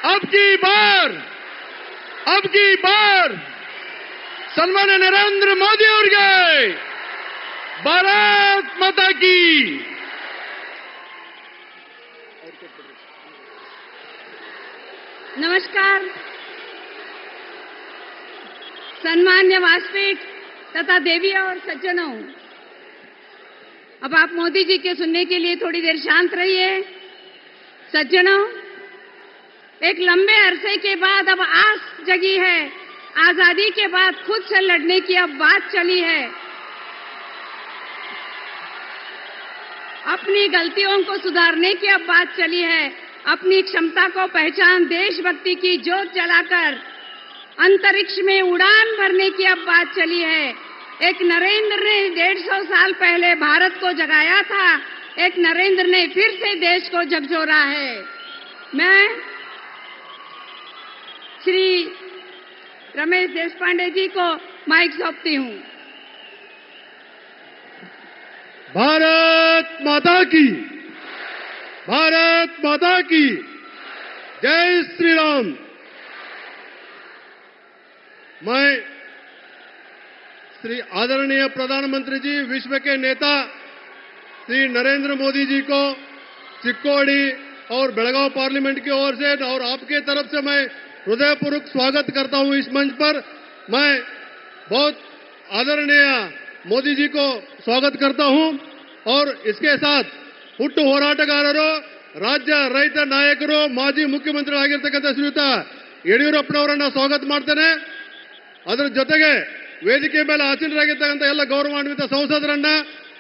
अब की बार सन्मान्य नरेंद्र मोदी ಅವರಿಗೆ भारत माता की। नमस्कार। सम्मान्य व्यासपीठ तथा देवियों और सज्जनों, अब आप मोदी जी के सुनने के लिए थोड़ी देर शांत रहिए। सज्जनों, एक लंबे अरसे के बाद अब आस जगी है। आजादी के बाद खुद से लड़ने की अब बात चली है। अपनी गलतियों को सुधारने की अब बात चली है। अपनी क्षमता को पहचान देशभक्ति की जोत जलाकर अंतरिक्ष में उड़ान भरने की अब बात चली है। एक नरेंद्र ने 150 साल पहले भारत को जगाया था, एक नरेंद्र ने फिर से देश को झकझोरा है। मैं श्री रमेश देशपांडे जी को माइक सौंपती हूं। भारत माता की, भारत माता की जय श्री राम। मैं श्री आदरणीय प्रधानमंत्री जी, विश्व के नेता श्री नरेंद्र मोदी जी को चिक्कोड़ी और बेलगांव पार्लियामेंट की ओर से और आपके तरफ से मैं हृदयपूर्वक स्वागत करता हूं इस मंच पर। मैं बहुत आदरणीय मोदी जी को स्वागत करता हूं और इसके साथ ಹುಟ್ಟು ಹೋರಾಟಗಾರರು, ರಾಜ್ಯ ರೈತ ನಾಯಕರು, ಮಾಜಿ ಮುಖ್ಯಮಂತ್ರಿಗಳಾಗಿರ್ತಕ್ಕಂಥ ಶ್ರೀಯುತ ಯಡಿಯೂರಪ್ಪನವರನ್ನ ಸ್ವಾಗತ ಮಾಡ್ತೇನೆ। ಅದರ ಜೊತೆಗೆ ವೇದಿಕೆ ಮೇಲೆ ಆಸೀನರಾಗಿರ್ತಕ್ಕಂಥ ಎಲ್ಲ ಗೌರವಾನ್ವಿತ ಸಂಸದರನ್ನ,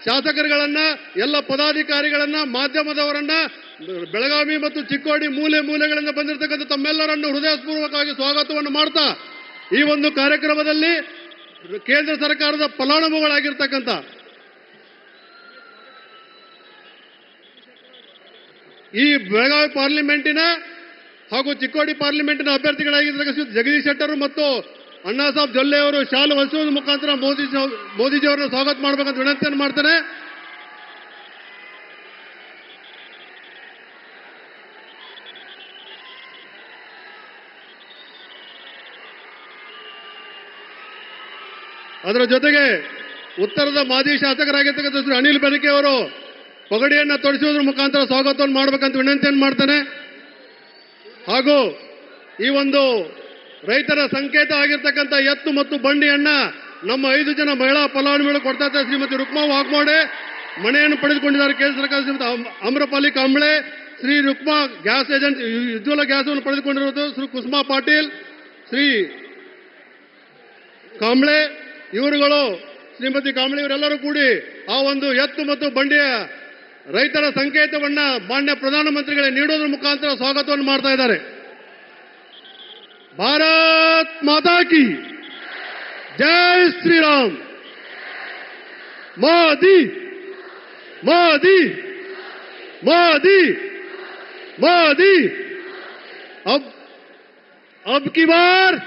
ಶಾಸಕರುಗಳನ್ನ, ಎಲ್ಲ ಪದಾಧಿಕಾರಿಗಳನ್ನ, ಮಾಧ್ಯಮದವರನ್ನ, ಬೆಳಗಾವಿ ಮತ್ತು ಚಿಕ್ಕೋಡಿ ಮೂಲೆಗಳಿಂದ ಬಂದಿರತಕ್ಕಂಥ ತಮ್ಮೆಲ್ಲರನ್ನು ಹೃದಯಪೂರ್ವಕವಾಗಿ ಸ್ವಾಗತವನ್ನು ಮಾಡ್ತಾ ಈ ಒಂದು ಕಾರ್ಯಕ್ರಮದಲ್ಲಿ ಕೇಂದ್ರ ಸರ್ಕಾರದ ಫಲಾನುಭವಿಗಳಾಗಿರ್ತಕ್ಕಂಥ ಈ ಬೆಳಗಾವಿ ಪಾರ್ಲಿಮೆಂಟಿನ ಹಾಗೂ ಚಿಕ್ಕೋಡಿ ಪಾರ್ಲಿಮೆಂಟಿನ ಅಭ್ಯರ್ಥಿಗಳಾಗಿರ್ತಕ್ಕಂಥ ಜಗದೀಶ್ ಶೆಟ್ಟರ್ ಮತ್ತು ಅಣ್ಣಾ ಸಾಹೇಬ್ ಜೊಲ್ಲೆ ಅವರು ಶಾಲು ಹೊಲಿಸುವ ಮುಖಾಂತರ ಮೋದಿಜಿಯವರನ್ನು ಸ್ವಾಗತ ಮಾಡಬೇಕಂತ ವಿನಂತಿಯನ್ನು ಮಾಡ್ತೇನೆ। ಅದರ ಜೊತೆಗೆ ಉತ್ತರದ ಮಾಜಿ ಶಾಸಕರಾಗಿರ್ತಕ್ಕಂಥ ಶ್ರೀ ಅನಿಲ್ ಬೆನಕೆ ಅವರು ಪಗಡಿಯನ್ನು ತೊಡಿಸುವುದರ ಮುಖಾಂತರ ಸ್ವಾಗತವನ್ನು ಮಾಡಬೇಕಂತ ವಿನಂತಿಯನ್ನು ಮಾಡ್ತೇನೆ। ಹಾಗೂ ಈ ಒಂದು ರೈತರ ಸಂಕೇತ ಆಗಿರ್ತಕ್ಕಂಥ ಎತ್ತು ಮತ್ತು ಬಂಡಿಯನ್ನ ನಮ್ಮ 5 ಜನ ಮಹಿಳಾ ಫಲಾನುಭವಿಗಳು ಕೊಡ್ತಾ ಇದ್ದಾರೆ। ಶ್ರೀಮತಿ ರುಕ್ಮಾ ವಾಘ್ಮೋಡೆ ಮನೆಯನ್ನು ಪಡೆದುಕೊಂಡಿದ್ದಾರೆ ಕೇಂದ್ರ ಸರ್ಕಾರ, ಶ್ರೀಮತಿ ಅಮ್ರಪಾಲಿ ಕಾಂಬ್ಳೆ, ಶ್ರೀ ರುಕ್ಮಾ ಗ್ಯಾಸ್ ಏಜೆನ್ಸಿ ಉಜ್ವಲ ಗ್ಯಾಸನ್ನು ಪಡೆದುಕೊಂಡಿರುವುದು ಶ್ರೀ ಕುಸುಮಾ ಪಾಟೀಲ್, ಶ್ರೀ ಕಾಂಬ್ಳೆ ಇವರುಗಳು, ಶ್ರೀಮತಿ ಕಾಂಬ್ಳೆ ಇವರೆಲ್ಲರೂ ಕೂಡಿ ಆ ಒಂದು ಎತ್ತು ಮತ್ತು ಬಂಡಿಯ ರೈತರ ಸಂಕೇತವನ್ನ ಮಾನ್ಯ ಪ್ರಧಾನಮಂತ್ರಿಗಳಿಗೆ ನೀಡೋದ್ರ ಮುಖಾಂತರ ಸ್ವಾಗತವನ್ನು ಮಾಡ್ತಾ ಇದ್ದಾರೆ। ಭಾರತ್ ಮಾತಾ ಕಿ ಜೈ ಶ್ರೀರಾಮ್। ಮೋದಿ ಮೋದಿ ಮೋದಿ ಮೋದಿ। अब की बार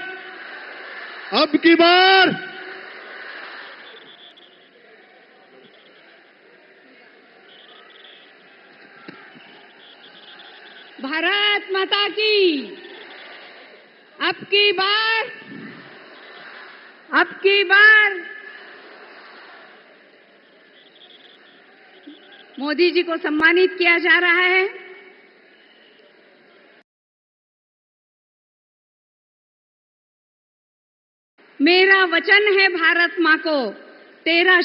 भारत माता की। अब की बार मोदी जी को सम्मानित किया जा रहा है। मेरा वचन है भारत मां को, तेरा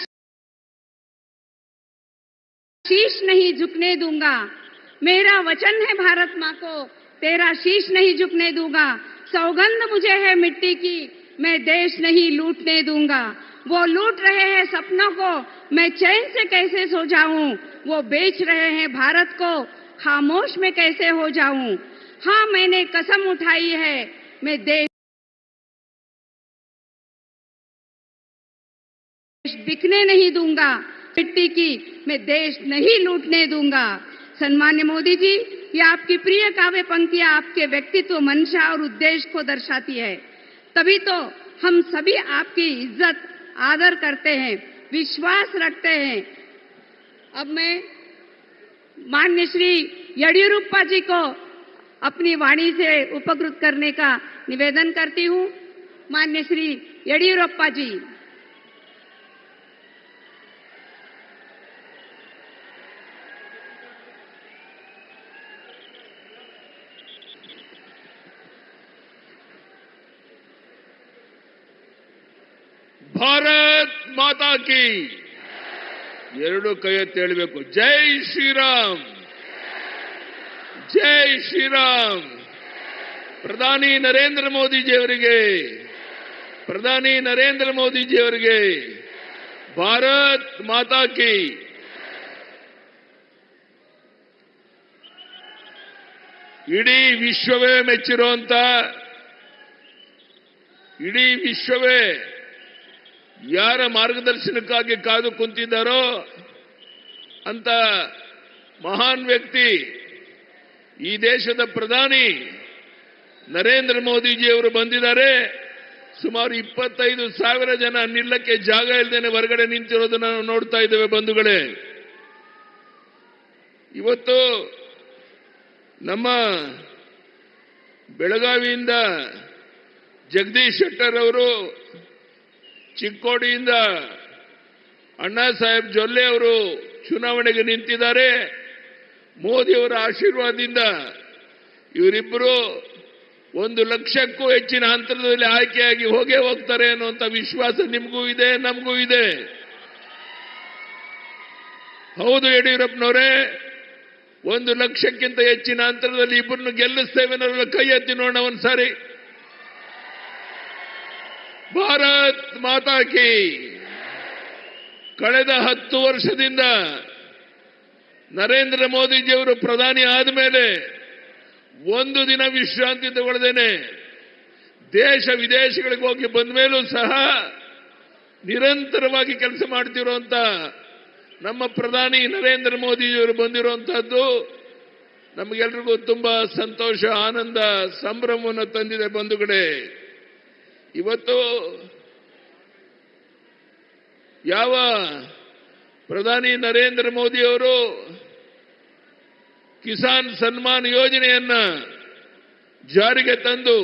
शीश नहीं झुकने दूंगा। मेरा वचन है भारत मां को, तेरा शीश नहीं झुकने दूंगा। सौगंध मुझे है मिट्टी की, मैं देश नहीं लूटने दूंगा। वो लूट रहे हैं सपनों को, मैं चैन से कैसे सो जाऊं। वो बेच रहे हैं भारत को, खामोश में कैसे हो जाऊं। हाँ, मैंने कसम उठाई है, मैं देश बिकने नहीं दूंगा। मिट्टी की मैं देश नहीं लूटने दूंगा। सम्मान्य मोदी जी, ये आपकी प्रिय काव्य पंक्तियां आपके व्यक्तित्व, मंशा और उद्देश्य को दर्शाती है। तभी तो हम सभी आपकी इज्जत आदर करते हैं, विश्वास रखते हैं। अब मैं माननीय श्री येडियुरप्पा जी को अपनी वाणी से उपकृत करने का निवेदन करती हूं। माननीय श्री येडियुरप्पा जी। ಭಾರತ್ ಮಾತಾ ಕಿ ಎರಡು ಕೈ ಎತ್ತಿ ಹೇಳಬೇಕು. ಜೈ ಶ್ರೀರಾಮ್, ಜೈ ಶ್ರೀರಾಮ್. ಪ್ರಧಾನಿ ನರೇಂದ್ರ ಮೋದಿಜಿಯವರಿಗೆ, ಪ್ರಧಾನಿ ನರೇಂದ್ರ ಮೋದಿಜಿಯವರಿಗೆ ಭಾರತ್ ಮಾತಾ ಕಿ. ಇಡೀ ವಿಶ್ವವೇ ಮೆಚ್ಚಿರುವಂತ, ಇಡೀ ವಿಶ್ವವೇ ಯಾರ ಮಾರ್ಗದರ್ಶನಕ್ಕಾಗಿ ಕಾದು ಕುಂತಿದ್ದಾರೋ ಅಂತ ಮಹಾನ್ ವ್ಯಕ್ತಿ ಈ ದೇಶದ ಪ್ರಧಾನಿ ನರೇಂದ್ರ ಮೋದಿಜಿಯವರು ಬಂದಿದ್ದಾರೆ. ಸುಮಾರು 25,000 ಜನ ನಿಲ್ಲಕ್ಕೆ ಜಾಗ ಇಲ್ಲದೇನೆ ಹೊರಗಡೆ ನಿಂತಿರೋದನ್ನ ನಾವು ನೋಡ್ತಾ ಇದ್ದೇವೆ ಬಂಧುಗಳೇ. ಇವತ್ತು ನಮ್ಮ ಬೆಳಗಾವಿಯಿಂದ ಜಗದೀಶ್ ಶೆಟ್ಟರ್ ಅವರು, ಚಿಕ್ಕೋಡಿಯಿಂದ ಅಣ್ಣಾ ಸಾಹೇಬ್ ಜೊಲ್ಲೆ ಅವರು ಚುನಾವಣೆಗೆ ನಿಂತಿದ್ದಾರೆ. ಮೋದಿಯವರ ಆಶೀರ್ವಾದದಿಂದ ಇವರಿಬ್ಬರು 1 ಲಕ್ಷಕ್ಕೂ ಹೆಚ್ಚಿನ ಅಂತರದಲ್ಲಿ ಆಯ್ಕೆಯಾಗಿ ಹೋಗೇ ಹೋಗ್ತಾರೆ ಅನ್ನುವಂಥ ವಿಶ್ವಾಸ ನಿಮಗೂ ಇದೆ, ನಮಗೂ ಇದೆ. ಹೌದು ಯಡಿಯೂರಪ್ಪನವರೇ, 1 ಲಕ್ಷಕ್ಕಿಂತ ಹೆಚ್ಚಿನ ಅಂತರದಲ್ಲಿ ಇಬ್ಬರನ್ನು ಗೆಲ್ಲಿಸ್ತೇವೆ ಅನ್ನೋಲ್ಲ. ಕೈ ಎತ್ತಿ ನೋಡೋಣ ಒಂದ್ಸಾರಿ. ಭಾರತ್ ಮಾತಾ ಕಿ. ಕಳೆದ 10 ವರ್ಷದಿಂದ ನರೇಂದ್ರ ಮೋದಿಜಿಯವರು ಪ್ರಧಾನಿ ಆದಮೇಲೆ ಒಂದು ದಿನ ವಿಶ್ರಾಂತಿ ತಗೊಳ್ಳದೇನೆ ದೇಶ ವಿದೇಶಗಳಿಗೆ ಹೋಗಿ ಬಂದ ಮೇಲೂ ಸಹ ನಿರಂತರವಾಗಿ ಕೆಲಸ ಮಾಡ್ತಿರುವಂತ ನಮ್ಮ ಪ್ರಧಾನಿ ನರೇಂದ್ರ ಮೋದಿಜಿಯವರು ಬಂದಿರುವಂತಹದ್ದು ನಮಗೆಲ್ರಿಗೂ ತುಂಬಾ ಸಂತೋಷ, ಆನಂದ, ಸಂಭ್ರಮವನ್ನು ತಂದಿದೆ ಬಂಧುಗಳೇ. ಇವತ್ತು ಯಾವ ಪ್ರಧಾನಿ ನರೇಂದ್ರ ಮೋದಿಯವರು ಕಿಸಾನ್ ಸನ್ಮಾನ್ ಯೋಜನೆಯನ್ನ ಜಾರಿಗೆ ತಂದು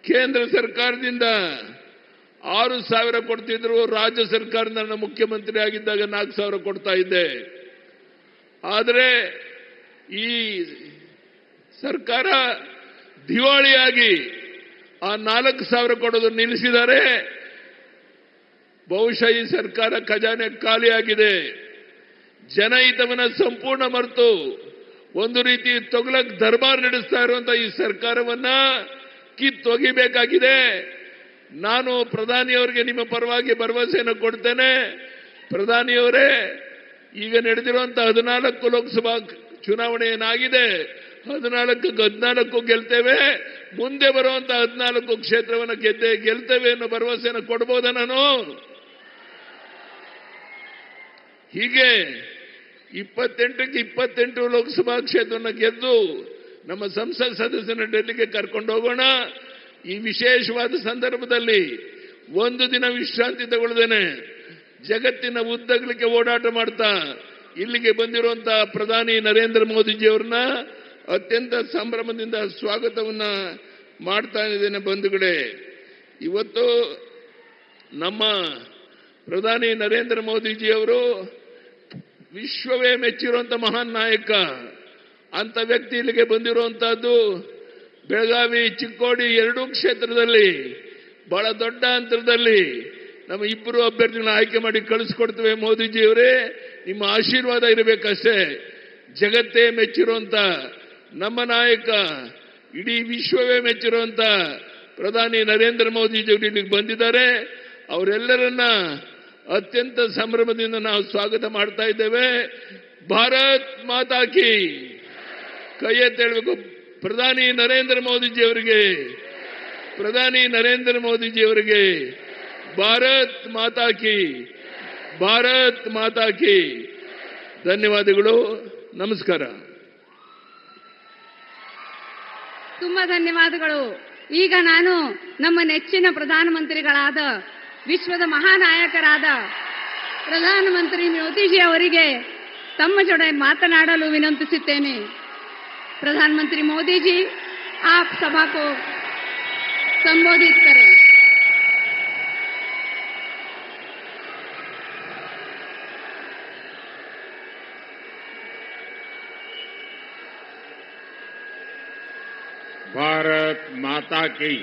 ಕೇಂದ್ರ ಸರ್ಕಾರದಿಂದ 6,000 ಕೊಡ್ತಿದ್ರು, ರಾಜ್ಯ ಸರ್ಕಾರದಿಂದ ನಾನು ಮುಖ್ಯಮಂತ್ರಿ ಆಗಿದ್ದಾಗ 4,000 ಕೊಡ್ತಾ ಇದ್ದೆ. ಆದರೆ ಈ ಸರ್ಕಾರ ದಿವಾಳಿಯಾಗಿ ಆ 4,000 ಕೊಡೋದು ನಿಲ್ಲಿಸಿದ್ದಾರೆ. ಬಹುಶಃ ಈ ಸರ್ಕಾರ ಖಜಾನೆ ಖಾಲಿಯಾಗಿದೆ. ಜನಹಿತವನ್ನ ಸಂಪೂರ್ಣ ಮರೆತು ಒಂದು ರೀತಿ ತೊಗಲಕ್ ದರ್ಬಾರ್ ನಡೆಸ್ತಾ ಇರುವಂತಹ ಈ ಸರ್ಕಾರವನ್ನ ಕಿತ್ತೊಗಿಬೇಕಾಗಿದೆ. ನಾನು ಪ್ರಧಾನಿಯವರಿಗೆ ನಿಮ್ಮ ಪರವಾಗಿ ಭರವಸೆಯನ್ನು ಕೊಡ್ತೇನೆ. ಪ್ರಧಾನಿಯವರೇ, ಈಗ ನಡೆದಿರುವಂತಹ 14 ಲೋಕಸಭಾ ಚುನಾವಣೆ ಏನಾಗಿದೆ, 14 ಗೆಲ್ತೇವೆ. ಮುಂದೆ ಬರುವಂತಹ 14 ಕ್ಷೇತ್ರವನ್ನು ಗೆಲ್ತೇವೆ ಅನ್ನೋ ಭರವಸೆಯನ್ನು ಕೊಡಬಹುದಾ ನಾನು? ಹೀಗೆ 28ಕ್ಕೆ 28 ಲೋಕಸಭಾ ಕ್ಷೇತ್ರವನ್ನು ಗೆದ್ದು ನಮ್ಮ ಸಂಸತ್ ಸದಸ್ಯನ ಡೆಲ್ಲಿಗೆ ಕರ್ಕೊಂಡು ಹೋಗೋಣ. ಈ ವಿಶೇಷವಾದ ಸಂದರ್ಭದಲ್ಲಿ ಒಂದು ದಿನ ವಿಶ್ರಾಂತಿ ತಗೊಳ್ಳದೇನೆ ಜಗತ್ತಿನ ಉದ್ದಗಲಿಕ್ಕೆ ಓಡಾಟ ಮಾಡ್ತಾ ಇಲ್ಲಿಗೆ ಬಂದಿರುವಂತಹ ಪ್ರಧಾನಿ ನರೇಂದ್ರ ಮೋದಿಜಿಯವರನ್ನ ಅತ್ಯಂತ ಸಂಭ್ರಮದಿಂದ ಸ್ವಾಗತವನ್ನ ಮಾಡ್ತಾ ಇದ್ದೇನೆ ಬಂಧುಗಳೇ. ಇವತ್ತು ನಮ್ಮ ಪ್ರಧಾನಿ ನರೇಂದ್ರ ಮೋದಿಜಿಯವರು ವಿಶ್ವವೇ ಮೆಚ್ಚಿರುವಂತ ಮಹಾನ್ ನಾಯಕ ಅಂತ ವ್ಯಕ್ತಿ ಇಲ್ಲಿಗೆ ಬಂದಿರುವಂತಹದ್ದು ಬೆಳಗಾವಿ, ಚಿಕ್ಕೋಡಿ 2 ಕ್ಷೇತ್ರದಲ್ಲಿ ಬಹಳ ದೊಡ್ಡ ಅಂತರದಲ್ಲಿ ನಮ್ಮ 2 ಅಭ್ಯರ್ಥಿಗಳನ್ನ ಆಯ್ಕೆ ಮಾಡಿ ಕಳಿಸ್ಕೊಡ್ತೇವೆ. ಮೋದಿಜಿಯವರೇ, ನಿಮ್ಮ ಆಶೀರ್ವಾದ ಇರಬೇಕಷ್ಟೇ. ಜಗತ್ತೇ ಮೆಚ್ಚಿರುವಂತ ನಮ್ಮ ನಾಯಕ, ಇಡೀ ವಿಶ್ವವೇ ಮೆಚ್ಚಿರುವಂತ ಪ್ರಧಾನಿ ನರೇಂದ್ರ ಮೋದಿಜಿಯವರು ಇಲ್ಲಿಗೆ ಬಂದಿದ್ದಾರೆ. ಅವರೆಲ್ಲರನ್ನ ಅತ್ಯಂತ ಸಂಭ್ರಮದಿಂದ ನಾವು ಸ್ವಾಗತ ಮಾಡ್ತಾ ಇದ್ದೇವೆ. ಭಾರತ್ ಮಾತಾ ಕಿ. ಕೈ ಎತ್ತಿ ಹೇಳಬೇಕು. ಪ್ರಧಾನಿ ನರೇಂದ್ರ ಮೋದಿಜಿಯವರಿಗೆ, ಪ್ರಧಾನಿ ನರೇಂದ್ರ ಮೋದಿಜಿಯವರಿಗೆ ಭಾರತ್ ಮಾತಾ ಕಿ, ಭಾರತ್ ಮಾತಾ ಕಿ. ಧನ್ಯವಾದಗಳು. ನಮಸ್ಕಾರ. ತುಂಬಾ ಧನ್ಯವಾದಗಳು. ಈಗ ನಾನು ನಮ್ಮ ನೆಚ್ಚಿನ ಪ್ರಧಾನಮಂತ್ರಿಗಳಾದ, ವಿಶ್ವದ ಮಹಾನಾಯಕರಾದ ಪ್ರಧಾನಮಂತ್ರಿ ಮೋದಿಜಿ ಅವರಿಗೆ ತಮ್ಮ ಜೊತೆ ಮಾತನಾಡಲು ವಿನಂತಿಸುತ್ತೇನೆ. प्रधानमंत्री मोदी जी, आप सभा को संबोधित करें। भारत माता की,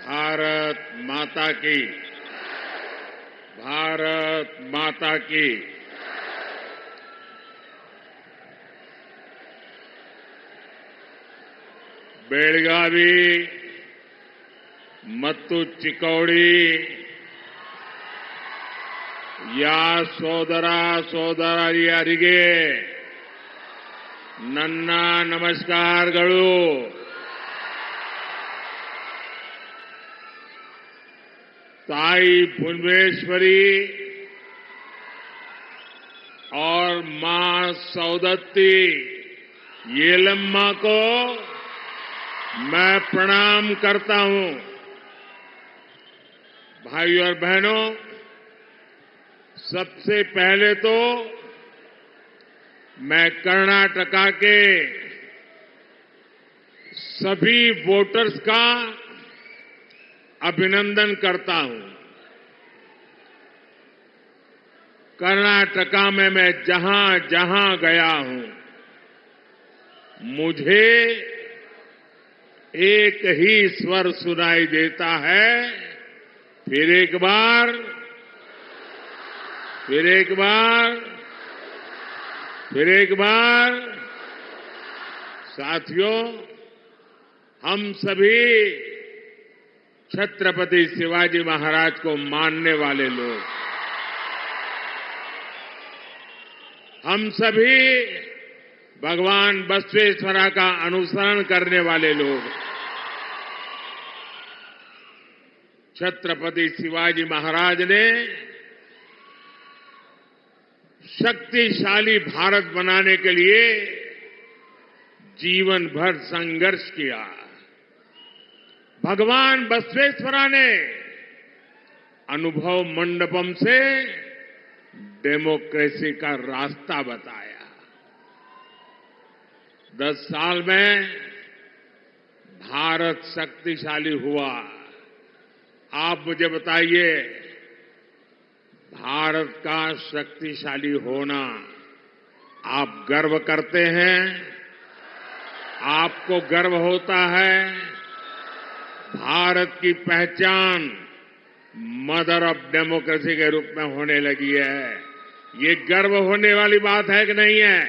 भारत माता की, भारत माता की। बेळगावी ಮತ್ತು ಚಿಕ್ಕೋಡಿ ಯಾ ಸೋದರ ಸೋದರಿಯರಿಗೆ ನನ್ನ ನಮಸ್ಕಾರಗಳು। ताई भुवनेश्वरी और मां सौदत्ती येलम्मा को मैं प्रणाम करता हूं। भाइयों और बहनों, सबसे पहले तो मैं कर्नाटका के सभी वोटर्स का अभिनंदन करता हूं। कर्नाटका में मैं जहां जहां गया हूं, मुझे एक ही स्वर सुनाई देता है, फिर एक बार, फिर एक बार, फिर एक बार। साथियों, हम सभी छत्रपति शिवाजी महाराज को मानने वाले लोग, हम सभी भगवान बसवेश्वरा का अनुसरण करने वाले लोग, छत्रपति शिवाजी महाराज ने शक्तिशाली भारत बनाने के लिए जीवन भर संघर्ष किया। भगवान बसवेश्वरा ने अनुभव मंडपम से डेमोक्रेसी का रास्ता बताया। 10 साल में भारत शक्तिशाली हुआ। आप मुझे बताइए, भारत का शक्तिशाली होना आप गर्व करते हैं? आपको गर्व होता है? भारत की पहचान मदर ऑफ डेमोक्रेसी के रूप में होने लगी है। ये गर्व होने वाली बात है कि नहीं है?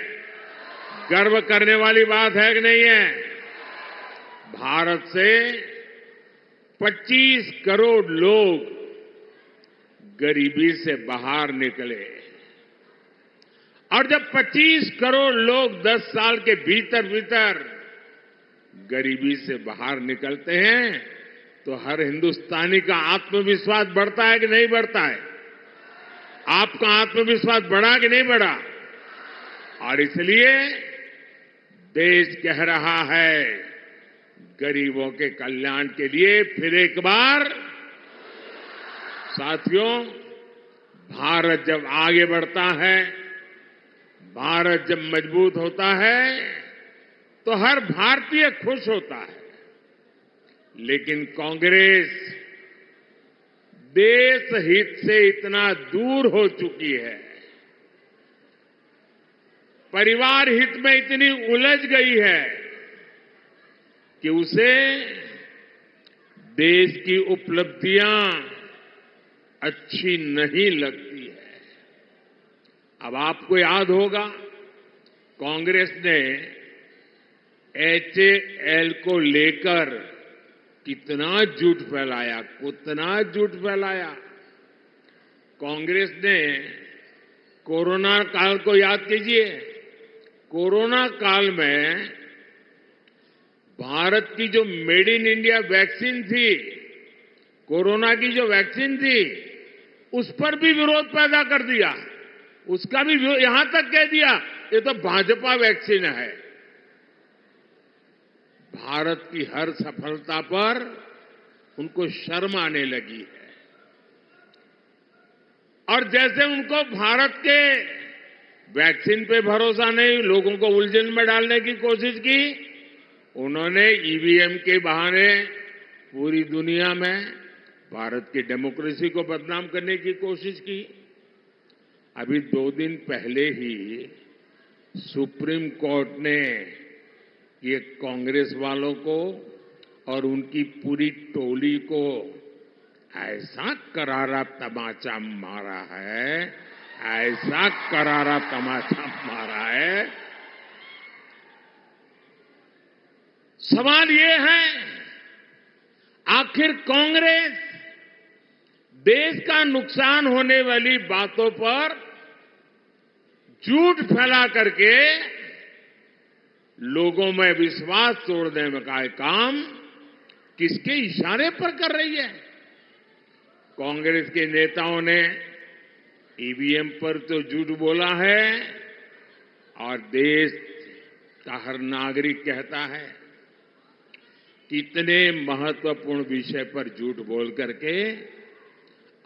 गर्व करने वाली बात है कि नहीं है? भारत से 25 करोड़ लोग गरीबी से बाहर निकले, और जब 25 करोड़ लोग 10 साल के भीतर भीतर गरीबी से बाहर निकलते हैं, तो हर हिंदुस्तानी का आत्मविश्वास बढ़ता है कि नहीं बढ़ता है? आपका आत्मविश्वास बढ़ा कि नहीं बढ़ा? और इसलिए देश कह रहा है, गरीबों के कल्याण के लिए फिर एक बार। साथियों, भारत जब आगे बढ़ता है, भारत जब मजबूत होता है, तो हर भारतीय खुश होता है। लेकिन कांग्रेस देश हित से इतना दूर हो चुकी है, परिवार हित में इतनी उलझ गई है कि उसे देश की उपलब्धियां अच्छी नहीं लगती है। अब आपको याद होगा, कांग्रेस ने HAL को लेकर कितना झूठ फैलाया, कितना झूठ फैलाया। कांग्रेस ने कोरोना काल को याद कीजिए। कोरोना काल में भारत की जो मेड इन इंडिया वैक्सीन थी, कोरोना की जो वैक्सीन थी, उस पर भी विरोध पैदा कर दिया। उसका भी यहां तक कह दिया ये तो भाजपा वैक्सीन है। भारत की हर सफलता पर उनको शर्म आने लगी है, और जैसे उनको भारत के वैक्सीन पे भरोसा नहीं, लोगों को उलझन में डालने की कोशिश की। उन्होंने ईवीएम के बहाने पूरी दुनिया में भारत की डेमोक्रेसी को बदनाम करने की कोशिश की। अभी 2 दिन पहले ही सुप्रीम कोर्ट ने ये कांग्रेस वालों को और उनकी पूरी टोली को ऐसा करारा तमाचा मारा है, ऐसा करारा तमाचा मारा है। सवाल ये है, आखिर कांग्रेस देश का नुकसान होने वाली बातों पर झूठ फैला करके लोगों में विश्वास तोड़ने का काम किसके इशारे पर कर रही है? कांग्रेस के नेताओं ने ईवीएम पर तो झूठ बोला है और देश का हर नागरिक कहता है कितने महत्वपूर्ण विषय पर झूठ बोल करके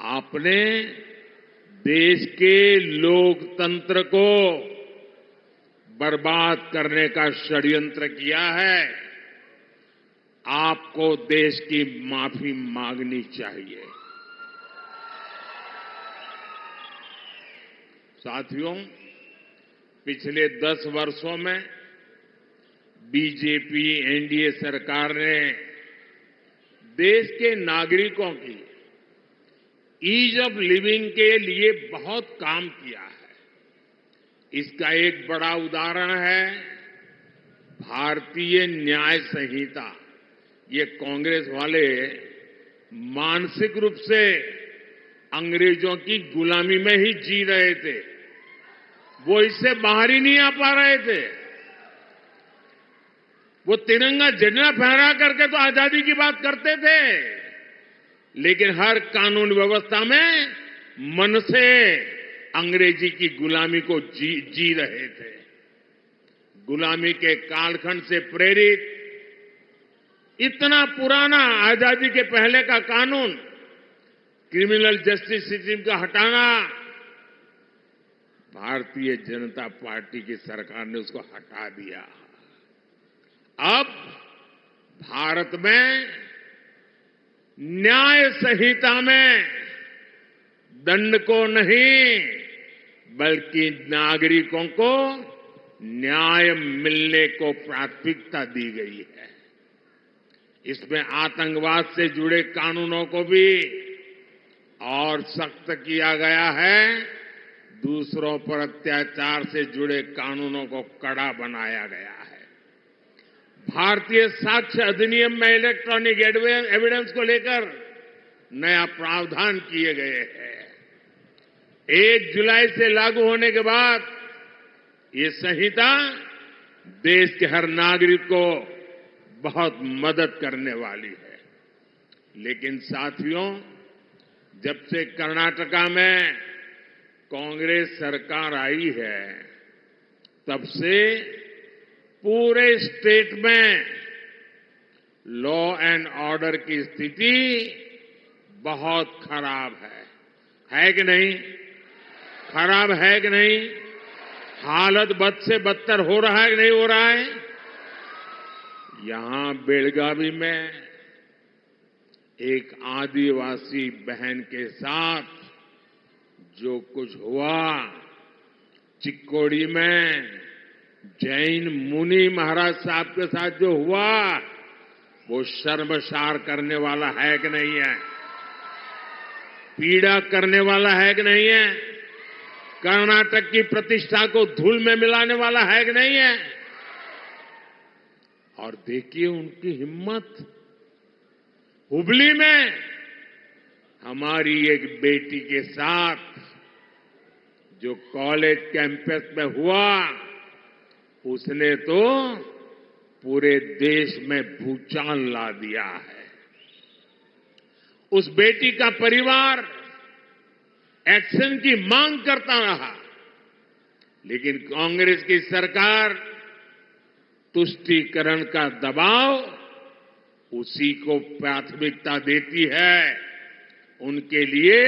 आपने देश के लोकतंत्र को बर्बाद करने का षड्यंत्र किया है। आपको देश की माफी मांगनी चाहिए। साथियों, पिछले 10 वर्षों में बीजेपी एनडीए सरकार ने देश के नागरिकों की ईज ऑफ लिविंग के लिए बहुत काम किया है। इसका एक बड़ा उदाहरण है भारतीय न्याय संहिता। ये कांग्रेस वाले मानसिक रूप से अंग्रेजों की गुलामी में ही जी रहे थे, वो इससे बाहर ही नहीं आ पा रहे थे। वो तिरंगा झंडा फहरा करके तो आजादी की बात करते थे, लेकिन हर कानून व्यवस्था में मन से अंग्रेजी की गुलामी को जी रहे थे। गुलामी के कालखंड से प्रेरित इतना पुराना आजादी के पहले का कानून, क्रिमिनल जस्टिस सिस्टम का हटाना, भारतीय जनता पार्टी की सरकार ने उसको हटा दिया। अब भारत में न्याय संहिता में दंड को नहीं बल्कि नागरिकों को न्याय मिलने को प्राथमिकता दी गई है। इसमें आतंकवाद से जुड़े कानूनों को भी और सख्त किया गया है। दूसरों पर अत्याचार से जुड़े कानूनों को कड़ा बनाया गया है। भारतीय साक्ष्य अधिनियम में इलेक्ट्रॉनिक एविडेंस को लेकर नया प्रावधान किए गए हैं। 1 जुलाई से लागू होने के बाद ये संहिता देश के हर नागरिक को बहुत मदद करने वाली है। लेकिन साथियों, जब से कर्नाटका में कांग्रेस सरकार आई है, तब से पूरे स्टेट में लॉ एंड ऑर्डर की स्थिति बहुत खराब है कि नहीं? खराब है कि नहीं? हालत बद से बदतर हो रहा है कि नहीं हो रहा है? यहां बेलगावी में एक आदिवासी बहन के साथ जो कुछ हुआ, चिक्कोड़ी में जैन मुनि महाराज साहब के साथ जो हुआ, वो शर्मसार करने वाला है कि नहीं है? पीड़ा करने वाला है कि नहीं है? कर्नाटक की प्रतिष्ठा को धूल में मिलाने वाला है कि नहीं है? और देखिए उनकी हिम्मत। हुबली में हमारी एक बेटी के साथ जो कॉलेज कैंपस में हुआ, उसने तो पूरे देश में भूचाल ला दिया है। उस बेटी का परिवार एक्शन की मांग करता रहा, लेकिन कांग्रेस की सरकार तुष्टीकरण का दबाव उसी को प्राथमिकता देती है। उनके लिए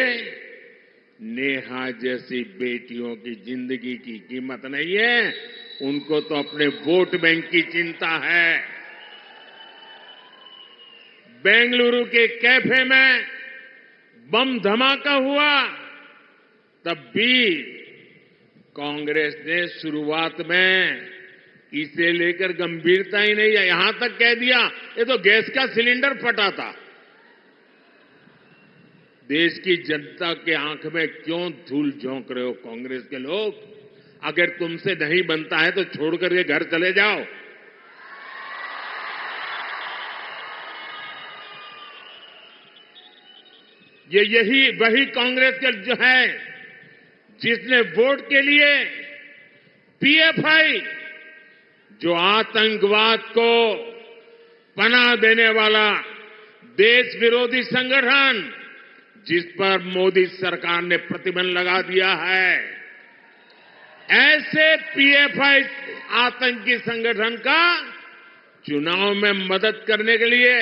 नेहा जैसी बेटियों की जिंदगी की कीमत नहीं है, उनको तो अपने वोट बैंक की चिंता है। बेंगलुरु के कैफे में बम धमाका हुआ, तब भी कांग्रेस ने शुरुआत में इसे लेकर गंभीरता ही नहीं है, यहां तक कह दिया ये तो गैस का सिलेंडर फटा था। देश की जनता के आंख में क्यों धूल झोंक रहे हो कांग्रेस के लोग? अगर तुमसे नहीं बनता है तो छोड़ करके घर चले जाओ। यही वही कांग्रेस के जो है जिसने वोट के लिए पीएफआई, जो आतंकवाद को पनाह देने वाला देश विरोधी संगठन, जिस पर मोदी सरकार ने प्रतिबंध लगा दिया है, ऐसे पीएफआई आतंकी संगठन का चुनाव में मदद करने के लिए,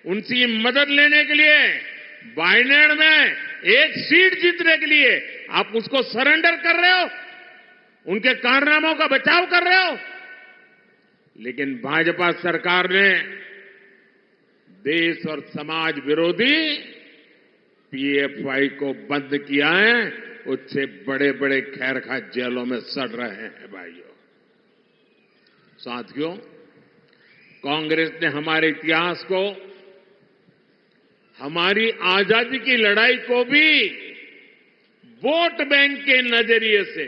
उनकी मदद लेने के लिए, वायनाड में एक सीट जीतने के लिए आप उसको सरेंडर कर रहे हो, उनके कारनामों का बचाव कर रहे हो। लेकिन भाजपा सरकार ने देश और समाज विरोधी पीएफआई को बंद किया है, उससे बड़े बड़े खैरखा जेलों में सड़ रहे हैं। भाइयों साथियों, कांग्रेस ने हमारे इतिहास को, हमारी आजादी की लड़ाई को भी वोट बैंक के नजरिए से,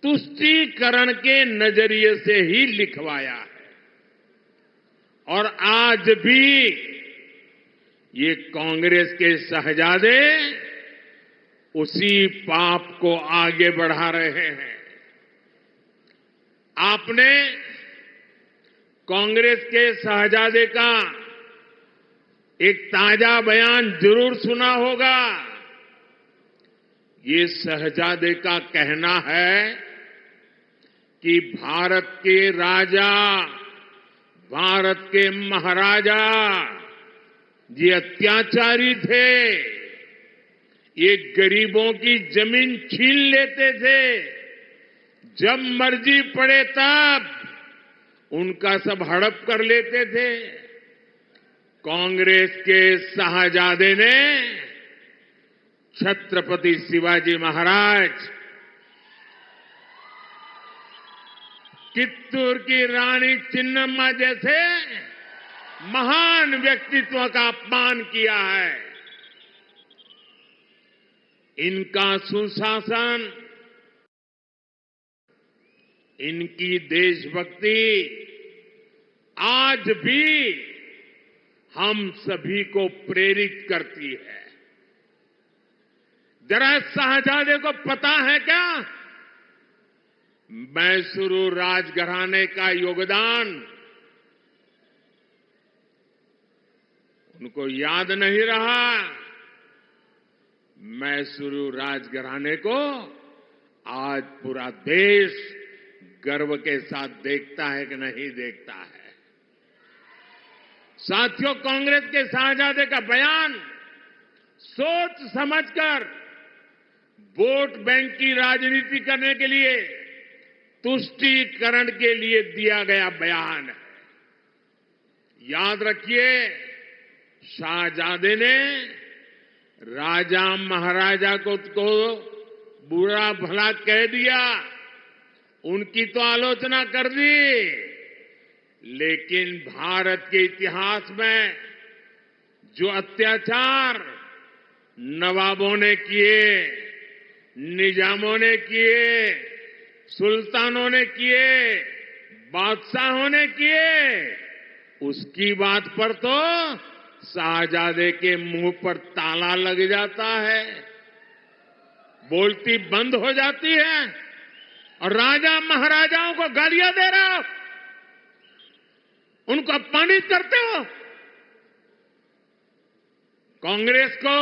तुष्टीकरण के नजरिए से ही लिखवाया है। और आज भी ये कांग्रेस के शहजादे उसी पाप को आगे बढ़ा रहे हैं। आपने कांग्रेस के शहजादे का एक ताजा बयान जरूर सुना होगा। ये शहजादे का कहना है कि भारत के राजा, भारत के महाराजा ये अत्याचारी थे, ये गरीबों की जमीन छीन लेते थे, जब मर्जी पड़े तब उनका सब हड़प कर लेते थे। कांग्रेस के शहजादे ने छत्रपति शिवाजी महाराज, कित्तूर की रानी चिन्नम्मा जैसे महान व्यक्तित्व का अपमान किया है। इनका सुशासन, इनकी देशभक्ति आज भी हम सभी को प्रेरित करती है। जरा शहजादे को पता है क्या मैसूरू राजघराने का योगदान? उनको याद नहीं रहा। मैसूरू राजघराने को आज पूरा देश गर्व के साथ देखता है कि नहीं देखता है। साथियों, कांग्रेस के शहजादे का बयान सोच समझकर वोट बैंक की राजनीति करने के लिए, तुष्टीकरण के लिए दिया गया बयान है। याद रखिए, शाहजादे ने राजा महाराजा को बुरा भला कह दिया, उनकी तो आलोचना कर दी, लेकिन भारत के इतिहास में जो अत्याचार नवाबों ने किए, निजामों ने किए, सुल्तानों ने किए, बादशाहों ने किए, उसकी बात पर तो शाहजादे के मुंह पर ताला लग जाता है, बोलती बंद हो जाती है और राजा महाराजाओं को गालियां दे रहे हो, उनको अपमानित करते हो। कांग्रेस को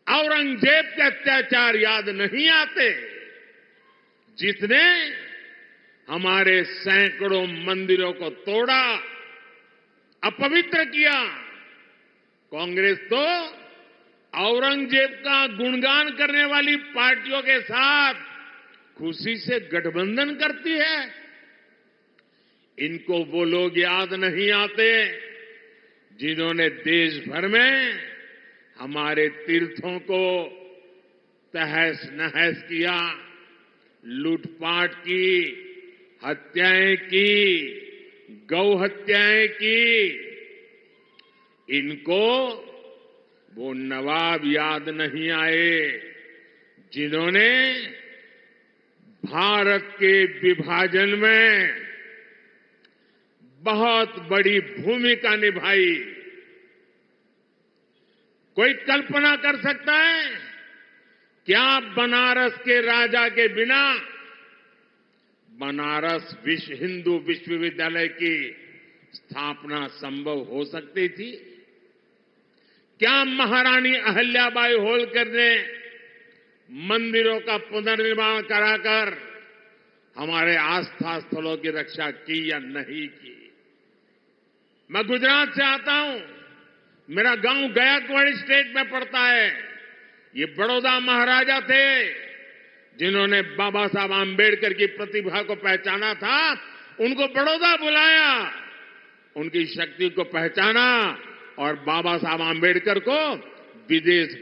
औरंगजेब के अत्याचार याद नहीं आते, जिसने हमारे सैकड़ों मंदिरों को तोड़ा, अपवित्र किया। कांग्रेस तो औरंगजेब का गुणगान करने वाली पार्टियों के साथ खुशी से गठबंधन करती है। इनको वो लोग याद नहीं आते जिन्होंने देश भर में हमारे तीर्थों को तहस नहस किया, लूटपाट की, हत्याएं की, गौ हत्याएं की। इनको वो नवाब याद नहीं आए जिन्होंने भारत के विभाजन में बहुत बड़ी भूमिका निभाई। कोई कल्पना कर सकता है क्या बनारस के राजा के बिना बनारस हिंदू विश्वविद्यालय की स्थापना संभव हो सकती थी? क्या महारानी अहल्याबाई होलकर ने मंदिरों का पुनर्निर्माण कराकर हमारे आस्था स्थलों की रक्षा की या नहीं की? मैं गुजरात से आता हूं, मेरा गांव गायकवाड़ स्टेट में पड़ता है। ये बड़ौदा महाराजा थे जिन्होंने बाबा साहब आम्बेडकर की प्रतिभा को पहचाना था, उनको बड़ौदा बुलाया, उनकी शक्ति को पहचाना और बाबा साहब आम्बेडकर को विदेश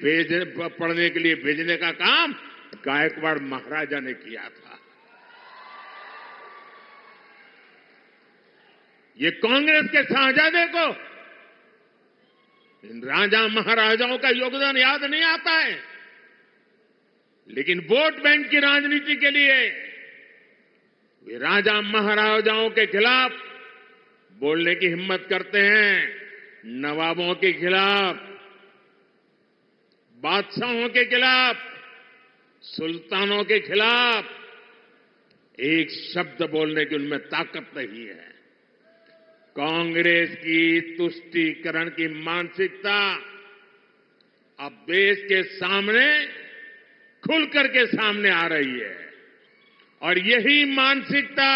पढ़ने के लिए भेजने का काम गायकवाड़ महाराजा ने किया था। ये कांग्रेस के शाहजादे को इन राजा महाराजाओं का योगदान याद नहीं आता है, लेकिन वोट बैंक की राजनीति के लिए वे राजा महाराजाओं के खिलाफ बोलने की हिम्मत करते हैं, नवाबों के खिलाफ, बादशाहों के खिलाफ, सुल्तानों के खिलाफ एक शब्द बोलने की उनमें ताकत नहीं है। कांग्रेस की तुष्टीकरण की मानसिकता अब देश के सामने खुल करके सामने आ रही है और यही मानसिकता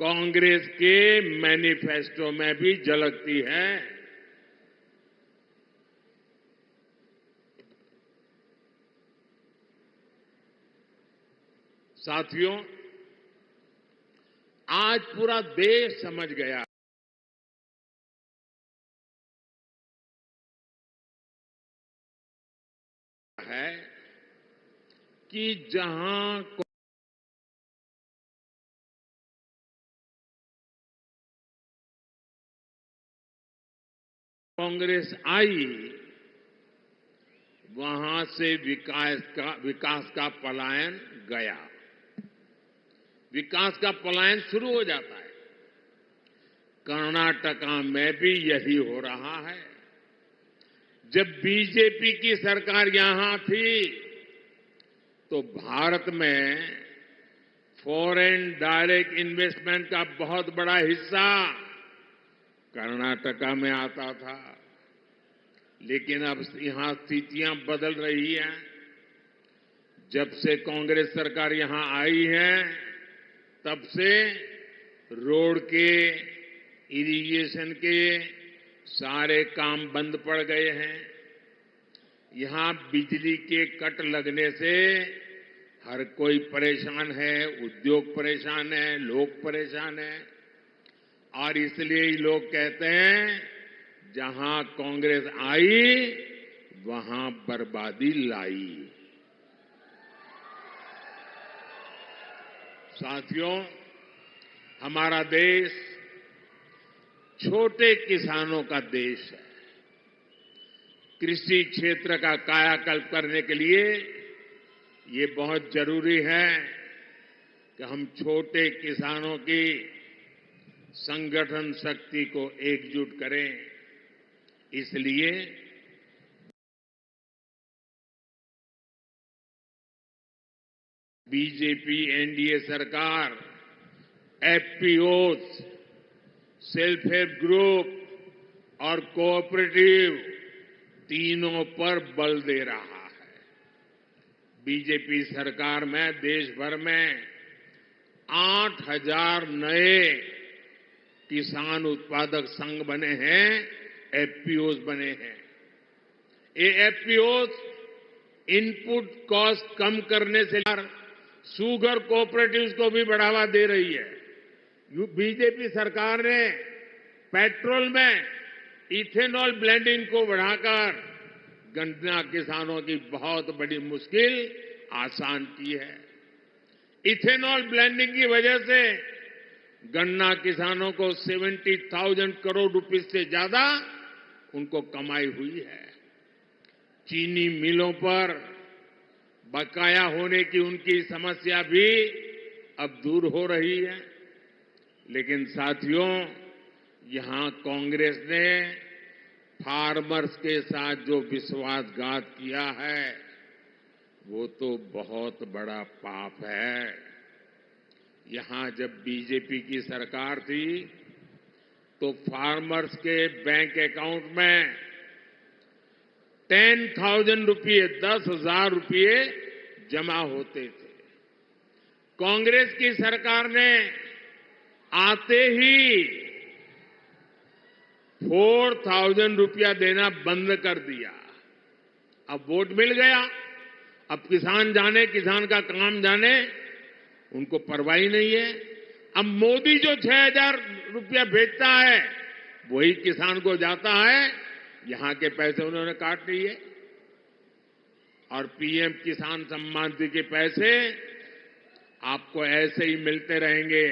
कांग्रेस के मैनिफेस्टो में भी झलकती है। साथियों, आज पूरा देश समझ गया है कि जहां कांग्रेस आई वहां से विकास का पलायन गया, विकास का पलायन शुरू हो जाता है। कर्नाटका में भी यही हो रहा है। जब बीजेपी की सरकार यहां थी तो भारत में फॉरेन डायरेक्ट इन्वेस्टमेंट का बहुत बड़ा हिस्सा कर्नाटका में आता था, लेकिन अब यहां स्थितियां बदल रही हैं। जब से कांग्रेस सरकार यहां आई है तब से रोड के, इरिगेशन के सारे काम बंद पड़ गए हैं। यहां बिजली के कट लगने से हर कोई परेशान है, उद्योग परेशान है, लोग परेशान हैं और इसलिए ही लोग कहते हैं जहां कांग्रेस आई वहां बर्बादी लाई। साथियों, हमारा देश छोटे किसानों का देश है। कृषि क्षेत्र का कायाकल्प करने के लिए ये बहुत जरूरी है कि हम छोटे किसानों की संगठन शक्ति को एकजुट करें। इसलिए बीजेपी एनडीए सरकार एफपीओज, सेल्फ हेल्प ग्रुप और कोऑपरेटिव तीनों पर बल दे रहा है। बीजेपी सरकार में देश भर में 8,000 नए किसान उत्पादक संघ बने हैं, एफपीओज बने हैं। एएफपीओ इनपुट कॉस्ट कम करने से शुगर कोऑपरेटिव्स को भी बढ़ावा दे रही है। बीजेपी सरकार ने पेट्रोल में इथेनॉल ब्लेंडिंग को बढ़ाकर गन्ना किसानों की बहुत बड़ी मुश्किल आसान की है। इथेनॉल ब्लेंडिंग की वजह से गन्ना किसानों को 70,000 करोड़ रुपए से ज्यादा उनको कमाई हुई है। चीनी मिलों पर बकाया होने की उनकी समस्या भी अब दूर हो रही है। लेकिन साथियों, यहां कांग्रेस ने फार्मर्स के साथ जो विश्वासघात किया है वो तो बहुत बड़ा पाप है। यहां जब बीजेपी की सरकार थी तो फार्मर्स के बैंक अकाउंट में 10,000 रुपये 10,000 रुपये जमा होते थे। कांग्रेस की सरकार ने आते ही 4,000 रुपया देना बंद कर दिया। अब वोट मिल गया, अब किसान जाने, किसान का काम जाने, उनको परवाह ही नहीं है। अब मोदी जो 6,000 रुपया भेजता है वही किसान को जाता है, यहां के पैसे उन्होंने काट लिए। और पीएम किसान सम्मान निधि के पैसे आपको ऐसे ही मिलते रहेंगे।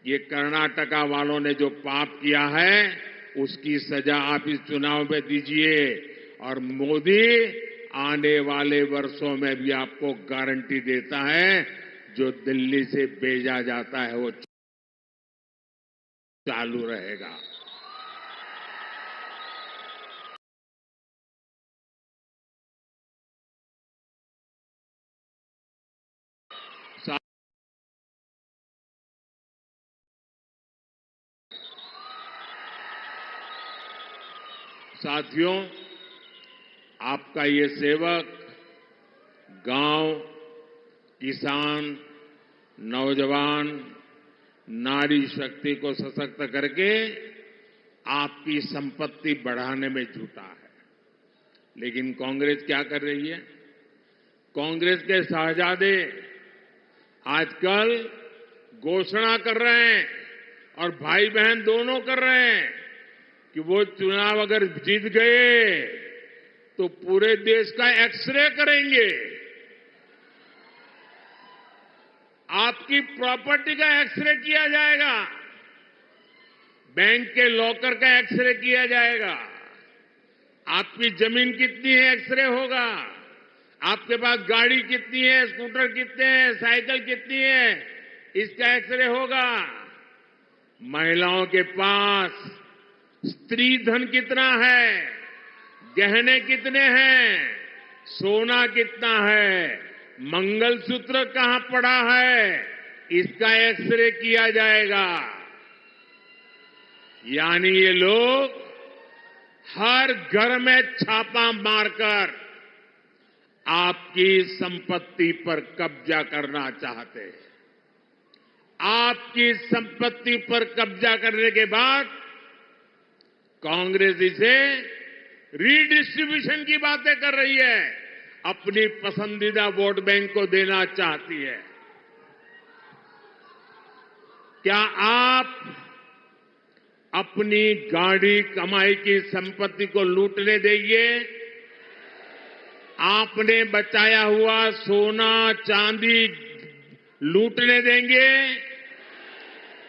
ये कर्नाटका वालों ने जो पाप किया है उसकी सजा आप इस चुनाव में दीजिए, और मोदी आने वाले वर्षों में भी आपको गारंटी देता है जो दिल्ली से भेजा जाता है वो चालू रहेगा। साथियों, आपका ये सेवक गांव, किसान, नौजवान, नारी शक्ति को सशक्त करके आपकी संपत्ति बढ़ाने में जुटा है। लेकिन कांग्रेस क्या कर रही है? कांग्रेस के शहजादे आजकल घोषणा कर रहे हैं, और भाई बहन दोनों कर रहे हैं, कि वो चुनाव अगर जीत गए तो पूरे देश का एक्सरे करेंगे, आपकी प्रॉपर्टी का एक्सरे किया जाएगा, बैंक के लॉकर का एक्सरे किया जाएगा, आपकी जमीन कितनी है एक्सरे होगा, आपके पास गाड़ी कितनी है, स्कूटर कितने हैं, साइकिल कितनी है, इसका एक्सरे होगा। महिलाओं के पास स्त्री धन कितना है, गहने कितने हैं, सोना कितना है, मंगलसूत्र कहां पड़ा है, इसका एक्सरे किया जाएगा। यानी ये लोग हर घर में छापा मारकर आपकी संपत्ति पर कब्जा करना चाहते हैं। आपकी संपत्ति पर कब्जा करने के बाद कांग्रेस इसे रीडिस्ट्रीब्यूशन की बातें कर रही है, अपनी पसंदीदा वोट बैंक को देना चाहती है। क्या आप अपनी गाड़ी कमाई की संपत्ति को लूटने देंगे? आपने बचाया हुआ सोना चांदी लूटने देंगे?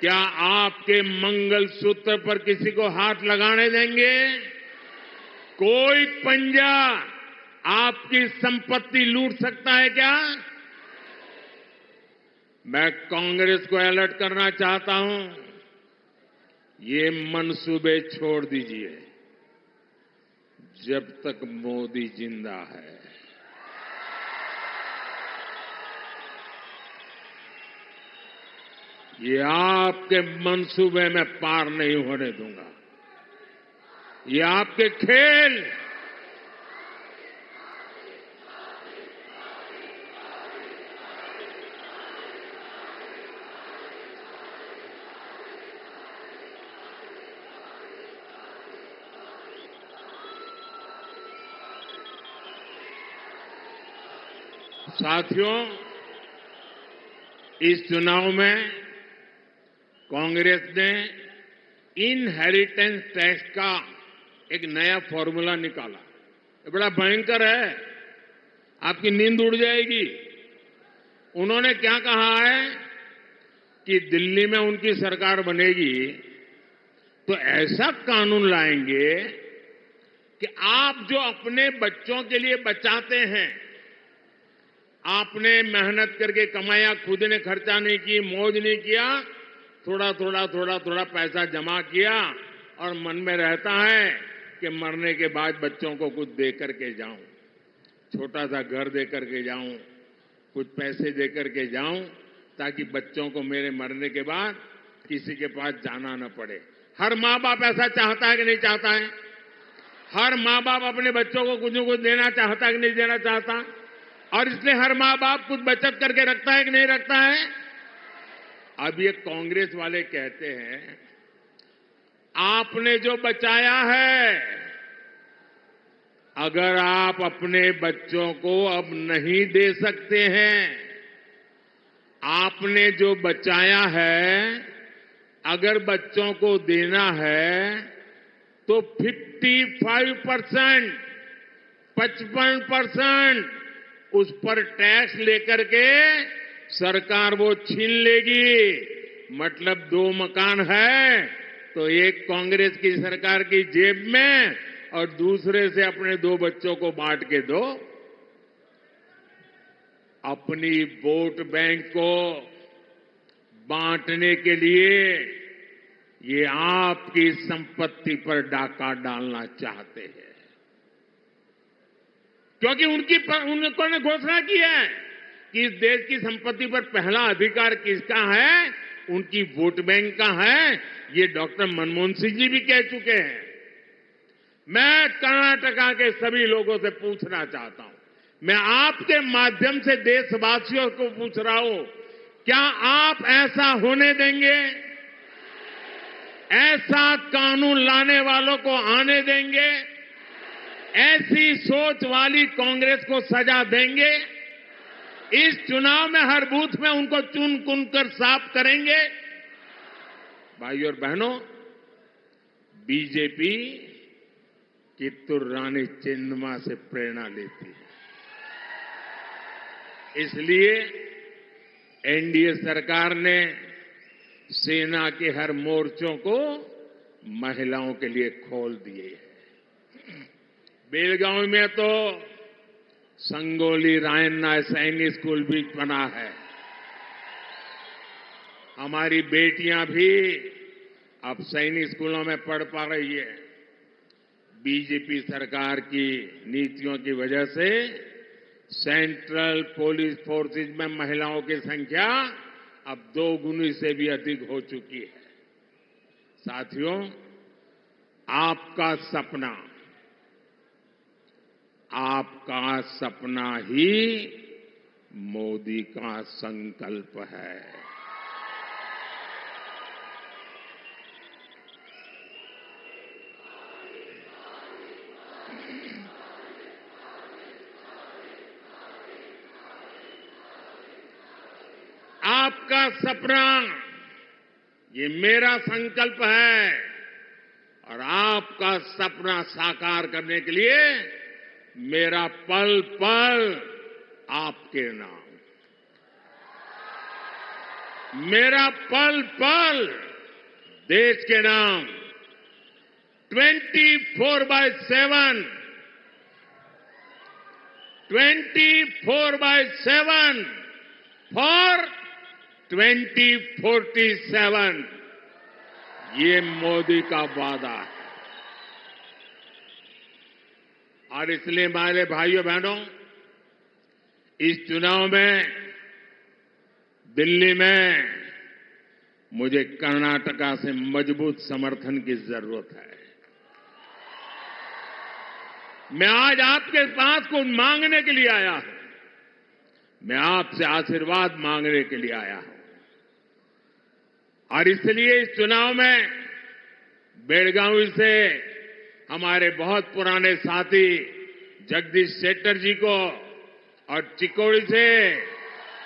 क्या आपके मंगलसूत्र पर किसी को हाथ लगाने देंगे? कोई पंजा आपकी संपत्ति लूट सकता है क्या? मैं कांग्रेस को अलर्ट करना चाहता हूं, ये मंसूबे छोड़ दीजिए जब तक मोदी जिंदा है। ये आपके मंसूबे में पार नहीं होने दूंगा। ये आपके खेल साथियों, इस चुनाव में कांग्रेस ने इनहेरिटेंस टैक्स का एक नया फॉर्मूला निकाला। ये बड़ा भयंकर है, आपकी नींद उड़ जाएगी। उन्होंने क्या कहा है कि दिल्ली में उनकी सरकार बनेगी तो ऐसा कानून लाएंगे कि आप जो अपने बच्चों के लिए बचाते हैं, आपने मेहनत करके कमाया, खुद ने खर्चा नहीं की, मौज नहीं किया, थोड़ा थोड़ा पैसा जमा किया और मन में रहता है कि मरने के बाद बच्चों को कुछ दे करके जाऊं, छोटा सा घर दे करके जाऊं, कुछ पैसे दे करके जाऊं, ताकि बच्चों को मेरे मरने के बाद किसी के पास जाना न पड़े। हर माँ बाप ऐसा चाहता है कि नहीं चाहता है? हर माँ बाप अपने बच्चों को कुछ न कुछ देना चाहता है कि नहीं देना चाहता? और इसलिए हर माँ बाप कुछ बचत करके रखता है कि नहीं रखता है? अब ये कांग्रेस वाले कहते हैं आपने जो बचाया है, अगर आप अपने बच्चों को अब नहीं दे सकते हैं, आपने जो बचाया है अगर बच्चों को देना है तो 55%, 55% उस पर टैक्स लेकर के सरकार वो छीन लेगी। मतलब 2 मकान है तो एक कांग्रेस की सरकार की जेब में और दूसरे से अपने 2 बच्चों को बांट के दो। अपनी वोट बैंक को बांटने के लिए ये आपकी संपत्ति पर डाका डालना चाहते हैं, क्योंकि उन्होंने घोषणा की है कि इस देश की संपत्ति पर पहला अधिकार किसका है? उनकी वोट बैंक का है। ये डॉक्टर मनमोहन सिंह जी भी कह चुके हैं। मैं कर्नाटका के सभी लोगों से पूछना चाहता हूं, मैं आपके माध्यम से देशवासियों को पूछ रहा हूं, क्या आप ऐसा होने देंगे? ऐसा कानून लाने वालों को आने देंगे? ऐसी सोच वाली कांग्रेस को सजा देंगे? इस चुनाव में हर बूथ में उनको चुन चुन कर साफ करेंगे? भाइयों और बहनों, बीजेपी कित्तूर रानी चेन्नम्मा से प्रेरणा लेती है। इसलिए एनडीए सरकार ने सेना के हर मोर्चों को महिलाओं के लिए खोल दिए हैं। बेलगांव में तो संगोली रायन्ना सैनिक स्कूल भी बना है। हमारी बेटियां भी अब सैनिक स्कूलों में पढ़ पा रही है। बीजेपी सरकार की नीतियों की वजह से सेंट्रल पुलिस फोर्सेज में महिलाओं की संख्या अब 2 गुनी से भी अधिक हो चुकी है। साथियों, आपका सपना ही मोदी का संकल्प है। आपका सपना ये मेरा संकल्प है और आपका सपना साकार करने के लिए मेरा पल पल आपके नाम, मेरा पल पल देश के नाम। 24/7 फॉर 2047 ये मोदी का वादा है। और इसलिए हमारे भाइयों बहनों, इस चुनाव में दिल्ली में मुझे कर्नाटका से मजबूत समर्थन की जरूरत है। मैं आज आपके पास कुछ मांगने के लिए आया हूं। मैं आपसे आशीर्वाद मांगने के लिए आया हूं। और इसलिए इस चुनाव में बेलगावी से हमारे बहुत पुराने साथी जगदीश शेट्टर जी को और चिकोड़ी से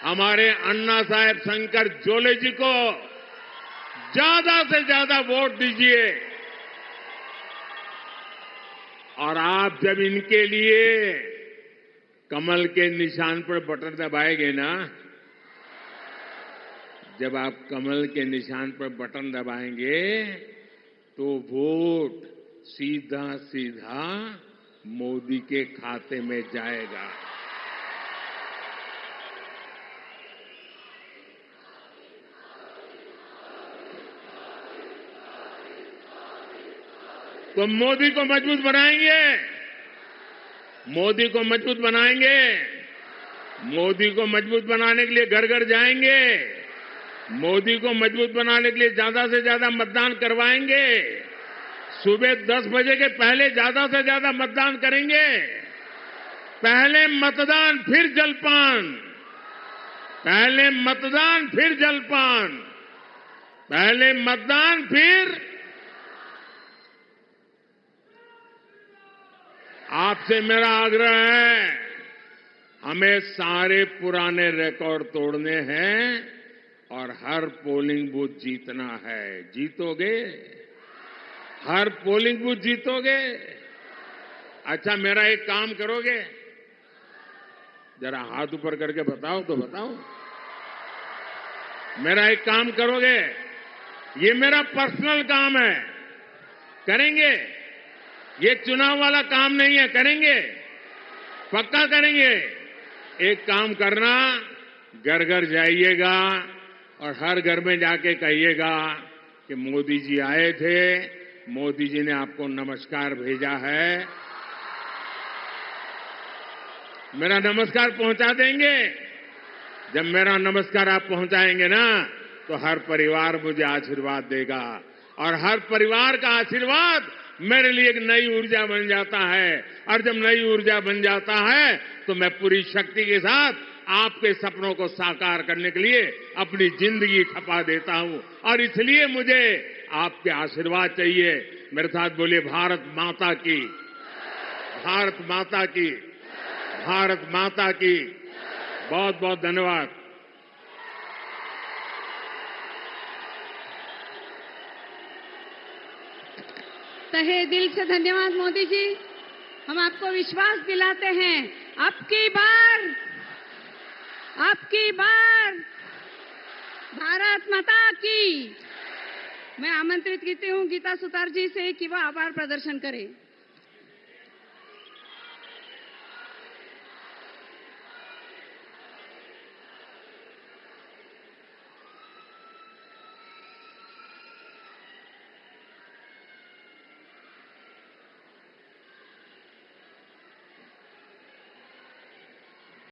हमारे अन्ना साहेब शंकर जोले जी को ज्यादा से ज्यादा वोट दीजिए। और आप जब इनके लिए कमल के निशान पर बटन दबाएंगे ना, जब आप कमल के निशान पर बटन दबाएंगे तो वोट सीधा सीधा मोदी के खाते में जाएगा। तो मोदी को मजबूत बनाएंगे, मोदी को मजबूत बनाएंगे, मोदी को मजबूत बनाने के लिए घर घर जाएंगे, मोदी को मजबूत बनाने के लिए ज्यादा से ज्यादा मतदान करवाएंगे, सुबह 10 बजे के पहले ज्यादा से ज्यादा मतदान करेंगे। पहले मतदान फिर जलपान, पहले मतदान फिर जलपान, पहले मतदान फिर। आपसे मेरा आग्रह है, हमें सारे पुराने रिकॉर्ड तोड़ने हैं और हर पोलिंग बूथ जीतना है। जीतोगे? हर पोलिंग बूथ जीतोगे? अच्छा, मेरा एक काम करोगे? जरा हाथ ऊपर करके बताओ तो बताओ। मेरा एक काम करोगे? ये मेरा पर्सनल काम है, करेंगे? ये चुनाव वाला काम नहीं है, करेंगे? पक्का करेंगे? एक काम करना, घर घर जाइएगा और हर घर में जाके कहिएगा कि मोदी जी आए थे, मोदी जी ने आपको नमस्कार भेजा है। मेरा नमस्कार पहुंचा देंगे? जब मेरा नमस्कार आप पहुंचाएंगे ना, तो हर परिवार मुझे आशीर्वाद देगा और हर परिवार का आशीर्वाद मेरे लिए एक नई ऊर्जा बन जाता है। और जब नई ऊर्जा बन जाता है तो मैं पूरी शक्ति के साथ आपके सपनों को साकार करने के लिए अपनी जिंदगी खपा देता हूं। और इसलिए मुझे आपके आशीर्वाद चाहिए। मेरे साथ बोलिए, भारत माता की, भारत माता की, भारत माता की। बहुत बहुत धन्यवाद। तहे दिल से धन्यवाद मोदी जी। हम आपको विश्वास दिलाते हैं, अब की बार भारत माता की। मैं आमंत्रित करती हूँ गीता सुतार जी से कि वह आभार प्रदर्शन करें।